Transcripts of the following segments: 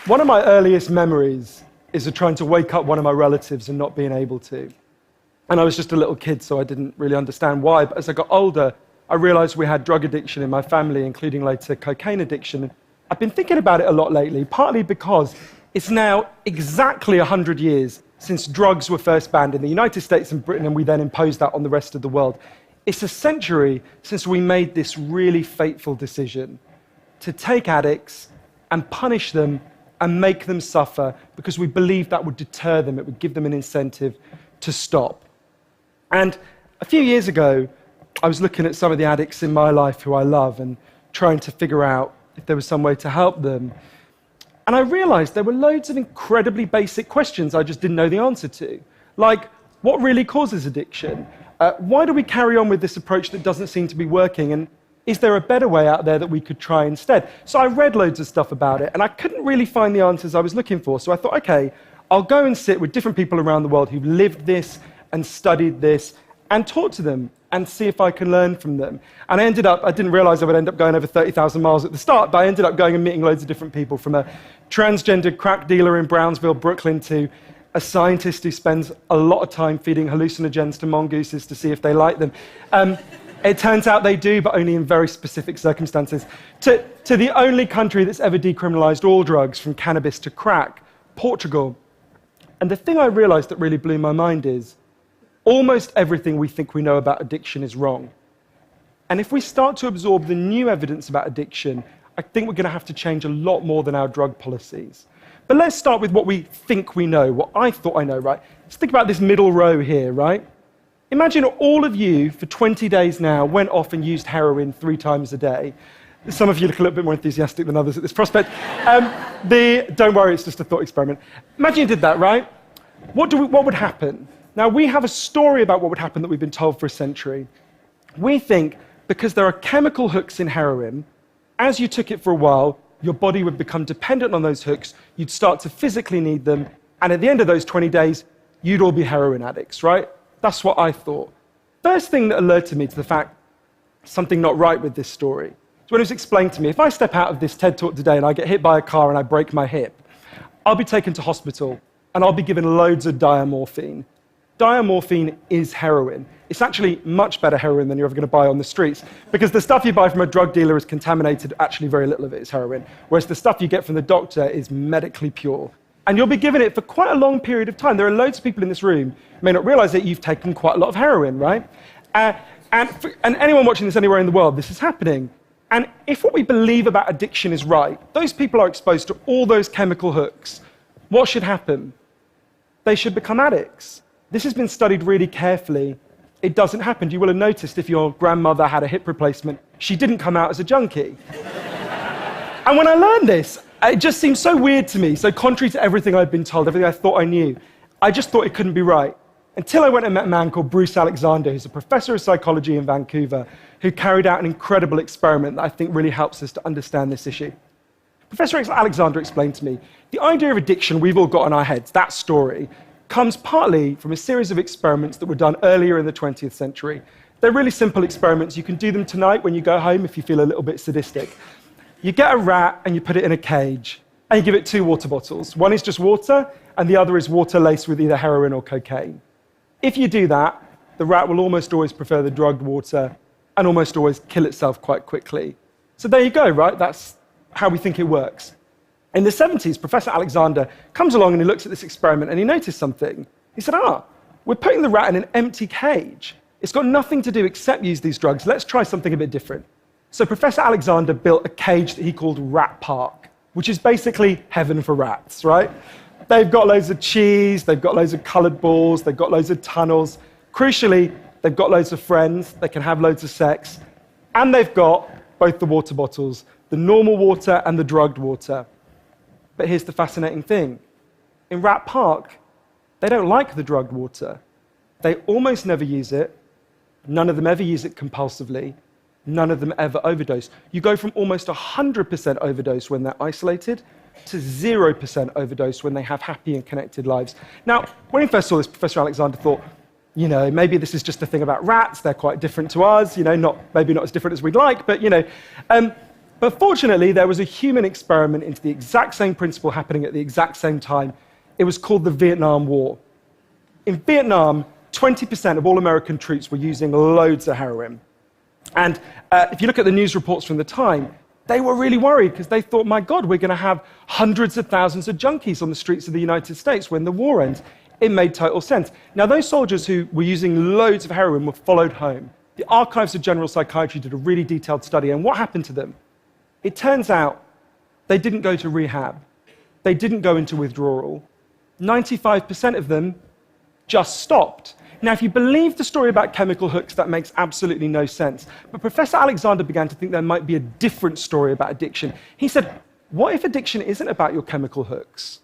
One of my earliest memories is of trying to wake up one of my relatives and not being able to. And I was just a little kid, so I didn't really understand why. But as I got older, I realized we had drug addiction in my family, including later cocaine addiction. I've been thinking about it a lot lately, partly because it's now exactly 100 years since drugs were first banned in the United States and Britain, and we then imposed that on the rest of the world. It's a century since we made this really fateful decision to take addicts and punish them and make them suffer because we believed that would deter them, it would give them an incentive to stop. And a few years ago, I was looking at some of the addicts in my life who I love and trying to figure out if there was some way to help them. And I realized there were loads of incredibly basic questions I just didn't know the answer to. Like, what really causes addiction? Why do we carry on with this approach that doesn't seem to be working? And is there a better way out there that we could try instead? So I read loads of stuff about it, and I couldn't really find the answers I was looking for. So I thought, okay, I'll go and sit with different people around the world who've lived this and studied this and talk to them and see if I can learn from them. And I didn't realize I would end up going over 30,000 miles at the start, but I ended up going and meeting loads of different people, from a transgender crack dealer in Brownsville, Brooklyn, to a scientist who spends a lot of time feeding hallucinogens to mongooses to see if they like them. It turns out they do, but only in very specific circumstances. To the only country that's ever decriminalized all drugs, from cannabis to crack, Portugal. And the thing I realized that really blew my mind is almost everything we think we know about addiction is wrong. And if we start to absorb the new evidence about addiction, I think we're going to have to change a lot more than our drug policies. But let's start with what we think we know, what I thought I know, right? Let's think about this middle row here, right? Imagine all of you, for 20 days now, went off and used heroin 3 times a day. Some of you look a little bit more enthusiastic than others at this prospect. Don't worry, it's just a thought experiment. Imagine you did that, right? What would happen? Now, we have a story about what would happen that we've been told for a century. We think because there are chemical hooks in heroin, as you took it for a while, your body would become dependent on those hooks, you'd start to physically need them, and at the end of those 20 days, you'd all be heroin addicts, right? That's what I thought. First thing that alerted me to the fact something not right with this story is when it was explained to me, if I step out of this TED Talk today and I get hit by a car and I break my hip, I'll be taken to hospital and I'll be given loads of diamorphine. Diamorphine is heroin. It's actually much better heroin than you're ever going to buy on the streets, because the stuff you buy from a drug dealer is contaminated, actually very little of it is heroin, whereas the stuff you get from the doctor is medically pure. And you'll be given it for quite a long period of time. There are loads of people in this room who may not realize that you've taken quite a lot of heroin, right? And anyone watching this anywhere in the world, this is happening. And if what we believe about addiction is right, those people are exposed to all those chemical hooks. What should happen? They should become addicts. This has been studied really carefully. It doesn't happen. You will have noticed if your grandmother had a hip replacement, she didn't come out as a junkie. And when I learned this, it just seemed so weird to me, so contrary to everything I'd been told, everything I thought I knew. I just thought it couldn't be right. Until I went and met a man called Bruce Alexander, who's a professor of psychology in Vancouver, who carried out an incredible experiment that I think really helps us to understand this issue. Professor Alexander explained to me, the idea of addiction we've all got in our heads, that story, comes partly from a series of experiments that were done earlier in the 20th century. They're really simple experiments. You can do them tonight when you go home if you feel a little bit sadistic. You get a rat and you put it in a cage, and you give it 2 water bottles. One is just water, and the other is water laced with either heroin or cocaine. If you do that, the rat will almost always prefer the drugged water and almost always kill itself quite quickly. So there you go, right? That's how we think it works. In the 70s, Professor Alexander comes along and he looks at this experiment and he noticed something. He said, we're putting the rat in an empty cage. It's got nothing to do except use these drugs. Let's try something a bit different. So Professor Alexander built a cage that he called Rat Park, which is basically heaven for rats, right? They've got loads of cheese, they've got loads of colored balls, they've got loads of tunnels. Crucially, they've got loads of friends, they can have loads of sex, and they've got both the water bottles, the normal water and the drugged water. But here's the fascinating thing. In Rat Park, they don't like the drugged water. They almost never use it. None of them ever use it compulsively. None of them ever overdose. You go from almost 100% overdose when they're isolated to 0% overdose when they have happy and connected lives. Now, when he first saw this, Professor Alexander thought, maybe this is just a thing about rats. They're quite different to us, maybe not as different as we'd like, but, But fortunately, there was a human experiment into the exact same principle happening at the exact same time. It was called the Vietnam War. In Vietnam, 20% of all American troops were using loads of heroin. And if you look at the news reports from the time, they were really worried because they thought, my God, we're going to have hundreds of thousands of junkies on the streets of the United States when the war ends. It made total sense. Now, those soldiers who were using loads of heroin were followed home. The Archives of General Psychiatry did a really detailed study, and what happened to them? It turns out they didn't go to rehab. They didn't go into withdrawal. 95% of them just stopped. Now, if you believe the story about chemical hooks, that makes absolutely no sense. But Professor Alexander began to think there might be a different story about addiction. He said, what if addiction isn't about your chemical hooks?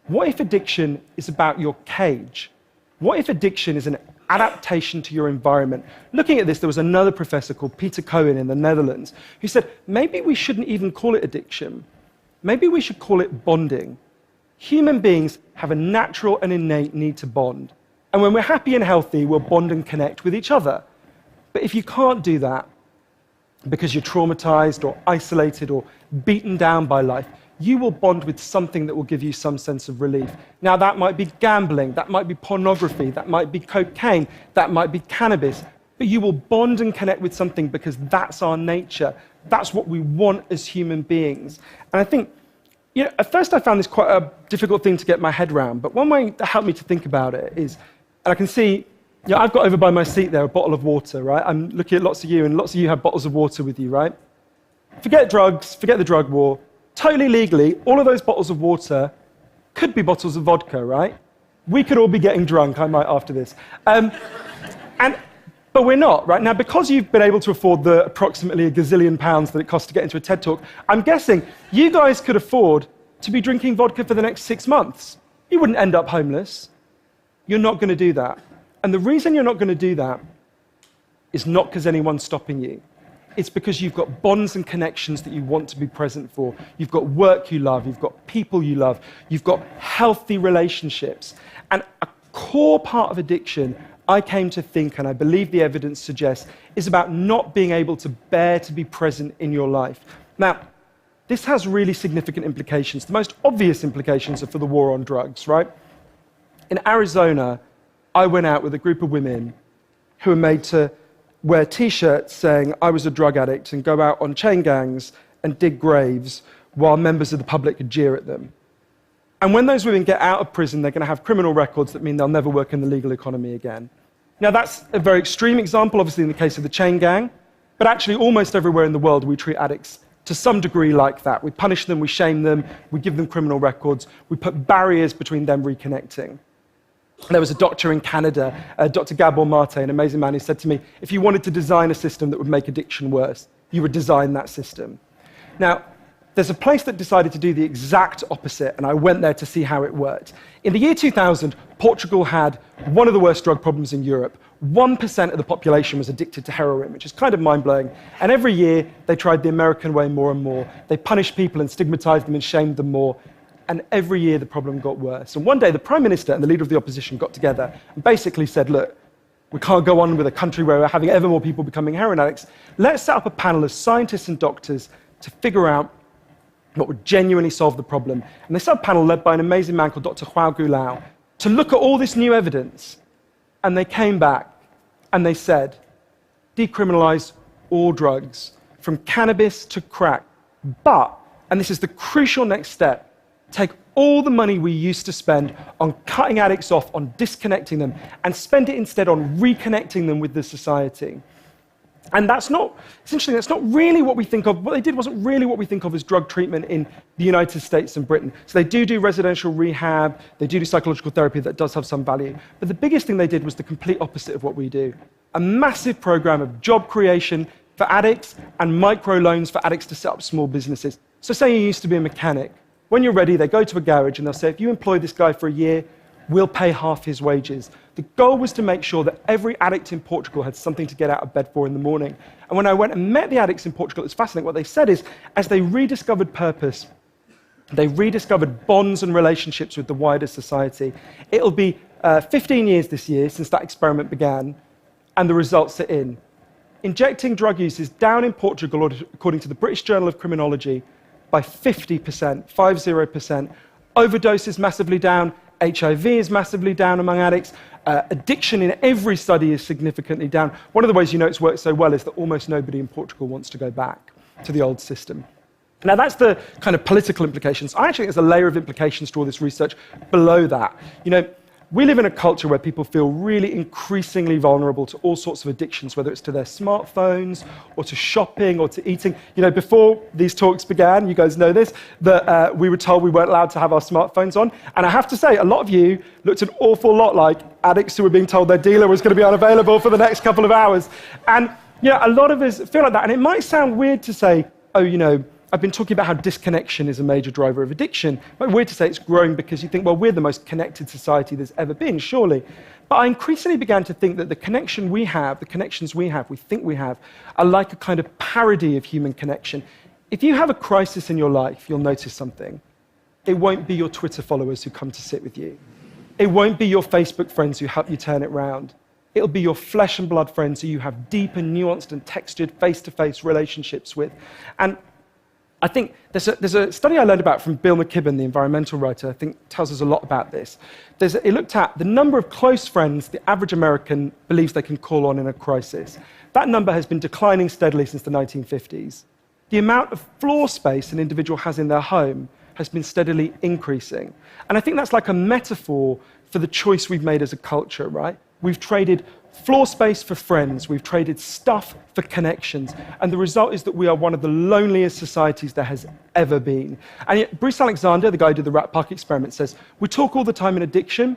What if addiction is about your cage? What if addiction is an adaptation to your environment? Looking at this, there was another professor called Peter Cohen in the Netherlands who said, maybe we shouldn't even call it addiction. Maybe we should call it bonding. Human beings have a natural and innate need to bond. And when we're happy and healthy, we'll bond and connect with each other. But if you can't do that because you're traumatized or isolated or beaten down by life, you will bond with something that will give you some sense of relief. Now, that might be gambling, that might be pornography, that might be cocaine, that might be cannabis, but you will bond and connect with something because that's our nature. That's what we want as human beings. And I think, at first I found this quite a difficult thing to get my head around, but one way that helped me to think about it is, and I can see, I've got over by my seat there a bottle of water, right? I'm looking at lots of you, and lots of you have bottles of water with you, right? Forget drugs, forget the drug war. Totally legally, all of those bottles of water could be bottles of vodka, right? We could all be getting drunk, I might after this. But we're not, right? Now, because you've been able to afford the approximately £1 gazillion that it costs to get into a TED Talk, I'm guessing you guys could afford to be drinking vodka for the next 6 months. You wouldn't end up homeless. You're not going to do that. And the reason you're not going to do that is not because anyone's stopping you. It's because you've got bonds and connections that you want to be present for. You've got work you love. You've got people you love. You've got healthy relationships. And a core part of addiction, I came to think, and I believe the evidence suggests, is about not being able to bear to be present in your life. Now, this has really significant implications. The most obvious implications are for the war on drugs, right? In Arizona, I went out with a group of women who were made to wear T-shirts saying I was a drug addict and go out on chain gangs and dig graves while members of the public could jeer at them. And when those women get out of prison, they're going to have criminal records that mean they'll never work in the legal economy again. Now, that's a very extreme example, obviously, in the case of the chain gang, but actually almost everywhere in the world we treat addicts to some degree like that. We punish them, we shame them, we give them criminal records, we put barriers between them reconnecting. There was a doctor in Canada, Dr. Gabor Mate, an amazing man, who said to me, if you wanted to design a system that would make addiction worse, you would design that system. Now, there's a place that decided to do the exact opposite, and I went there to see how it worked. In the year 2000, Portugal had one of the worst drug problems in Europe. 1% of the population was addicted to heroin, which is kind of mind-blowing. And every year, they tried the American way more and more. They punished people and stigmatized them and shamed them more. And every year, the problem got worse. And one day, the Prime Minister and the leader of the opposition got together and basically said, look, we can't go on with a country where we're having ever more people becoming heroin addicts. Let's set up a panel of scientists and doctors to figure out what would genuinely solve the problem. And they set up a panel led by an amazing man called Dr. Joao Gulao to look at all this new evidence. And they came back and they said, decriminalize all drugs, from cannabis to crack. But, and this is the crucial next step, take all the money we used to spend on cutting addicts off, on disconnecting them, and spend it instead on reconnecting them with the society. And that's not really what we think of. What they did wasn't really what we think of as drug treatment in the United States and Britain. So they do residential rehab, they do psychological therapy that does have some value. But the biggest thing they did was the complete opposite of what we do. A massive program of job creation for addicts and microloans for addicts to set up small businesses. So say you used to be a mechanic. When you're ready, they go to a garage and they'll say, if you employ this guy for a year, we'll pay half his wages. The goal was to make sure that every addict in Portugal had something to get out of bed for in the morning. And when I went and met the addicts in Portugal, it's fascinating. What they said is, as they rediscovered purpose, they rediscovered bonds and relationships with the wider society. It'll be 15 years this year since that experiment began, and the results are in. injecting drug use is down in Portugal, according to the British Journal of Criminology, by 50%, 50%. Overdose is massively down. HIV is massively down among addicts. Addiction in every study is significantly down. One of the ways you know it's worked so well is that almost nobody in Portugal wants to go back to the old system. Now, that's the kind of political implications. I actually think there's a layer of implications to all this research below that. We live in a culture where people feel really increasingly vulnerable to all sorts of addictions, whether it's to their smartphones or to shopping or to eating. Before these talks began, you guys know this, that we were told we weren't allowed to have our smartphones on. And I have to say, a lot of you looked an awful lot like addicts who were being told their dealer was going to be unavailable for the next couple of hours. And a lot of us feel like that. And it might sound weird to say, I've been talking about how disconnection is a major driver of addiction. It might be weird to say it's growing because you think, well, we're the most connected society there's ever been, surely. But I increasingly began to think that the connections we think we have, are like a kind of parody of human connection. If you have a crisis in your life, you'll notice something. It won't be your Twitter followers who come to sit with you. It won't be your Facebook friends who help you turn it round. It'll be your flesh and blood friends who you have deep and nuanced and textured face-to-face relationships with. And I think there's a study I learned about from Bill McKibben, the environmental writer, I think tells us a lot about this. It looked at the number of close friends the average American believes they can call on in a crisis. That number has been declining steadily since the 1950s. The amount of floor space an individual has in their home has been steadily increasing. And I think that's like a metaphor for the choice we've made as a culture, right? We've traded floor space for friends, we've traded stuff for connections, and the result is that we are one of the loneliest societies there has ever been. And yet, Bruce Alexander, the guy who did the Rat Park experiment, says, we talk all the time in addiction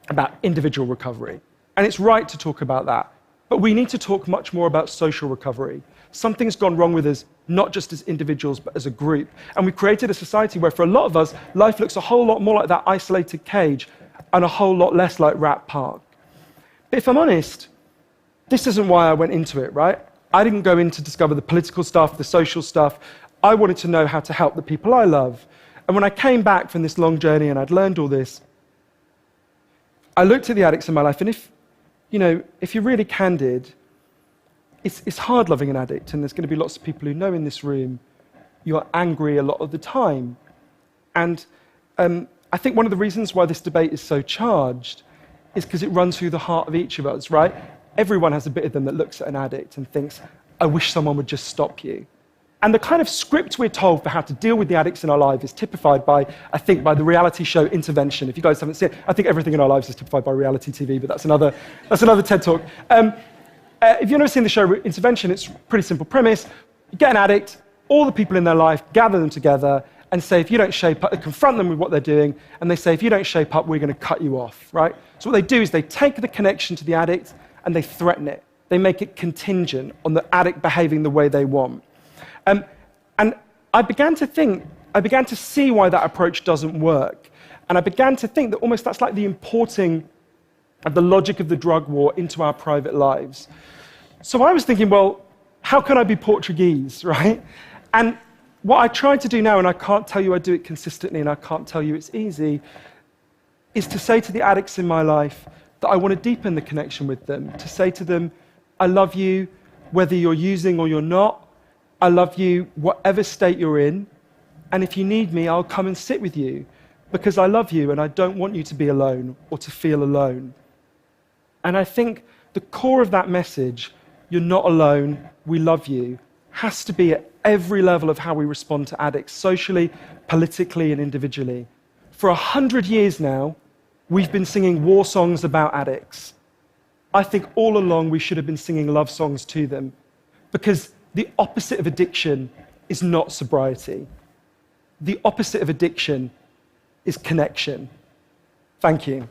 about individual recovery, and it's right to talk about that, but we need to talk much more about social recovery. Something's gone wrong with us, not just as individuals, but as a group. And we've created a society where, for a lot of us, life looks a whole lot more like that isolated cage and a whole lot less like Rat Park. But if I'm honest, this isn't why I went into it, right? I didn't go in to discover the political stuff, the social stuff. I wanted to know how to help the people I love. And when I came back from this long journey and I'd learned all this, I looked at the addicts in my life, and if you're really candid, it's hard loving an addict, and there's going to be lots of people who know in this room you're angry a lot of the time. And I think one of the reasons why this debate is so charged is because it runs through the heart of each of us, right? Everyone has a bit of them that looks at an addict and thinks, I wish someone would just stop you. And the kind of script we're told for how to deal with the addicts in our life is typified by, I think, by the reality show Intervention. If you guys haven't seen it, I think everything in our lives is typified by reality TV, but that's another TED Talk. If you've never seen the show Intervention, it's a pretty simple premise. You get an addict, all the people in their life, gather them together, and say, if you don't shape up, confront them with what they're doing, and they say, if you don't shape up, we're going to cut you off, right? So what they do is they take the connection to the addict and they threaten it. They make it contingent on the addict behaving the way they want. And I began to see why that approach doesn't work. And I began to think that almost that's like the importing of the logic of the drug war into our private lives. So I was thinking, well, how can I be Portuguese, right? And what I try to do now, and I can't tell you I do it consistently, and I can't tell you it's easy, is to say to the addicts in my life that I want to deepen the connection with them, to say to them, I love you whether you're using or you're not. I love you whatever state you're in, and if you need me, I'll come and sit with you, because I love you and I don't want you to be alone or to feel alone. And I think the core of that message, you're not alone, we love you, has to be at every level of how we respond to addicts, socially, politically, and individually. For 100 years now, we've been singing war songs about addicts. I think all along we should have been singing love songs to them, because the opposite of addiction is not sobriety. The opposite of addiction is connection. Thank you.